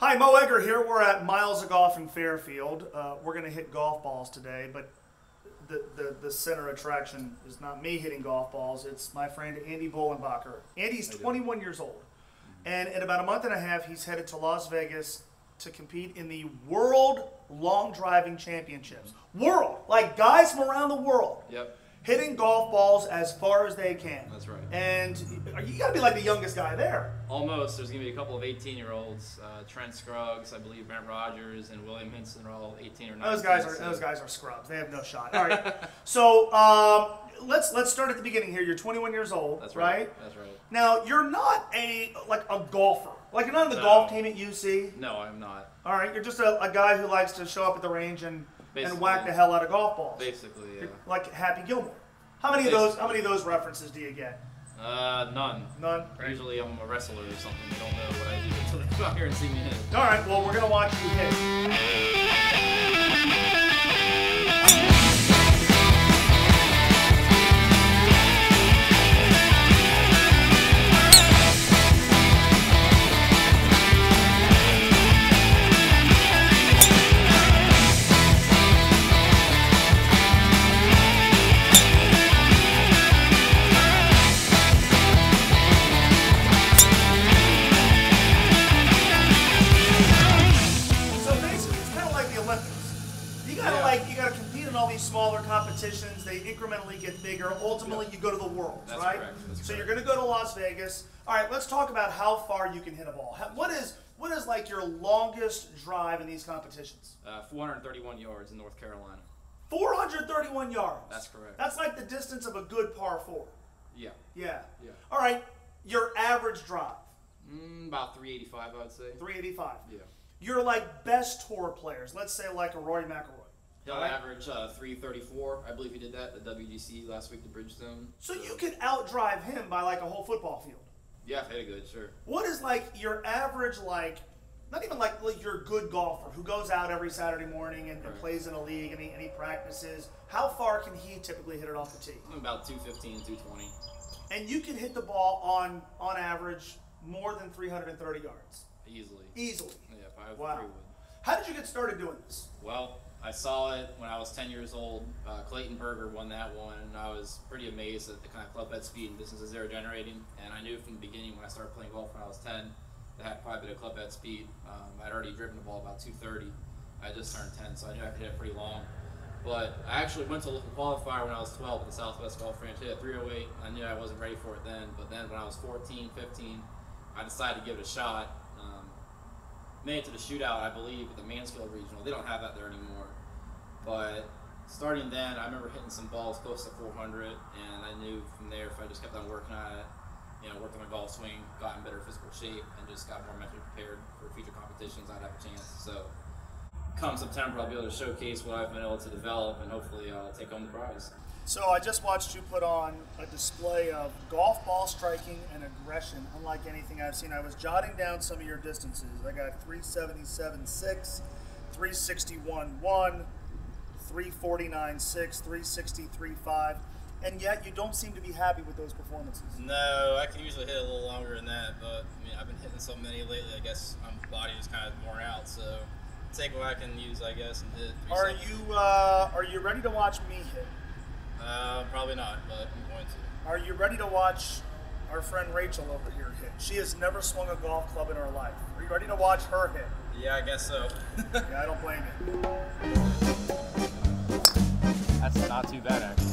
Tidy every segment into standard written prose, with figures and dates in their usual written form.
Hi, Mo Egger here. We're at Miles of Golf in Fairfield. We're going to hit golf balls today, but the center attraction is not me hitting golf balls. It's my friend Andy Bollenbacher. Andy's 21 years old, and in about a month and a half, he's headed to Las Vegas to compete in the World Long Driving Championships. World! Like guys from around the world. Yep. Hitting golf balls as far as they can. That's right. And you got to be like the youngest guy there. Almost. There's going to be a couple of 18-year-olds. Trent Scruggs, I believe Brent Rogers, and William Hinson are all 18 or 19. Those guys are scrubs. They have no shot. All right. So let's start at the beginning here. You're 21 years old. That's right? That's right. Now you're not a golfer. Like you're not in the golf team at UC. No, I'm not. All right. You're just a guy who likes to show up at the range and whack the hell out of golf balls. Basically, yeah. You're like Happy Gilmore. How many of those references do you get? None. None? Usually I'm a wrestler or something. You don't know what I do until they come out here and see me hit. All right, well, we're going to watch you hit. You gotta compete in all these smaller competitions. They incrementally get bigger. Ultimately, you go to the Worlds, That's right? Correct. That's so correct. You're gonna go to Las Vegas. All right, let's talk about how far you can hit a ball. What is like your longest drive in these competitions? 431 yards in North Carolina. 431 yards. That's correct. That's like the distance of a good par 4. Yeah. Yeah. Yeah. All right, your average drive. About 385, I'd say. 385. Yeah. Your like best tour players. Let's say like a Rory McIlroy. He'll average 334. I believe he did that at the WGC last week, the Bridgestone. So you could outdrive him by like a whole football field. Yeah, if I hit it good, sure. What is like your average, like, not even like your good golfer who goes out every Saturday morning and plays in a league and he practices, how far can he typically hit it off the tee? About 215, 220. And you can hit the ball on average more than 330 yards. Easily. Easily. Yeah, if I was wow. would. How did you get started doing this? Well, I saw it when I was 10 years old. Clayton Berger won that one, and I was pretty amazed at the kind of club head speed and distances they were generating. And I knew from the beginning when I started playing golf when I was 10, that had quite a bit of club head speed. I'd already driven the ball about 230. I just turned 10, so I knew I could hit it pretty long. But I actually went to a local qualifier when I was 12 at the Southwest Golf Ranch, hit a 308. I knew I wasn't ready for it then, but then when I was 14, 15, I decided to give it a shot. Made it to the shootout, I believe, at the Mansfield Regional. They don't have that there anymore. But starting then, I remember hitting some balls close to 400, and I knew from there if I just kept on working on it, worked on my golf swing, got in better physical shape, and just got more mentally prepared for future competitions, I'd have a chance. So come September, I'll be able to showcase what I've been able to develop, and hopefully I'll take home the prize. So I just watched you put on a display of golf ball striking and aggression, unlike anything I've seen. I was jotting down some of your distances. I got 377.6, 361.1, 349.6, 363.5, and yet you don't seem to be happy with those performances. No, I can usually hit a little longer than that, but I've been hitting so many lately. I guess my body is kind of worn out, so take what I can use, I guess, and hit. Are you ready to watch me hit? Probably not, but I'm going to. Are you ready to watch our friend Rachel over here hit? She has never swung a golf club in her life. Are you ready to watch her hit? Yeah, I guess so. Yeah, I don't blame you. That's not too bad, actually.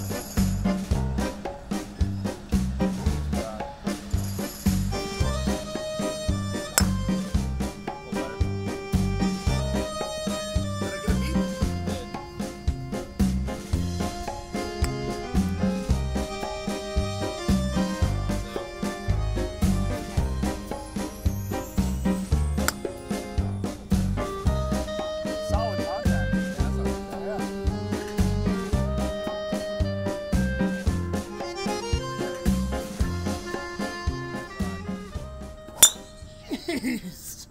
Jeez.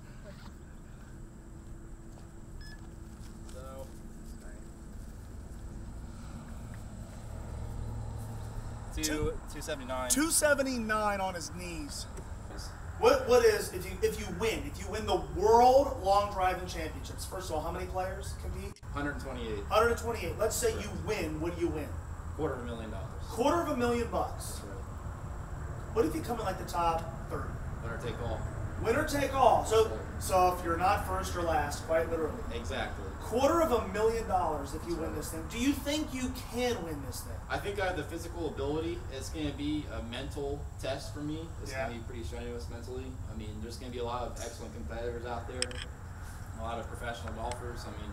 So, 279. 279 on his knees. What is if you win the World Long Driving Championships? First of all, how many players compete? 128. 128. Let's say you win. What do you win? $250,000. $250,000. That's right. What if you come in like the top 30? Winner take all. Winner take all. So if you're not first or last, quite literally. Exactly. $250,000 if you win this thing. Do you think you can win this thing? I think I have the physical ability. It's going to be a mental test for me. It's going to be pretty strenuous mentally. I mean, there's going to be a lot of excellent competitors out there, a lot of professional golfers. I mean,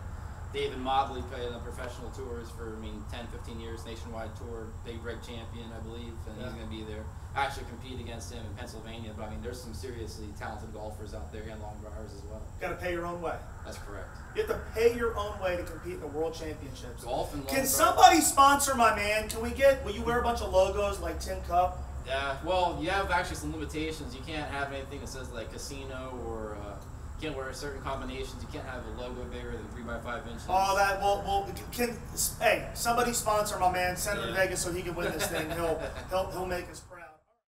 David Modley played on professional tours for, 10, 15 years, nationwide tour, big break champion, I believe, and he's going to be there. I actually compete against him in Pennsylvania, but there's some seriously talented golfers out there and long drivers as well. Got to pay your own way. That's correct. You have to pay your own way to compete in the World Championships. Golf and long Can somebody sponsor my man? Will you wear a bunch of logos like Tim Cup? Yeah, well, you have actually some limitations. You can't have anything that says like casino or you can't wear certain combinations. You can't have a logo bigger than 3 by 5 inches. Oh, hey, somebody sponsor my man. Send him to Vegas so he can win this thing. He'll make his.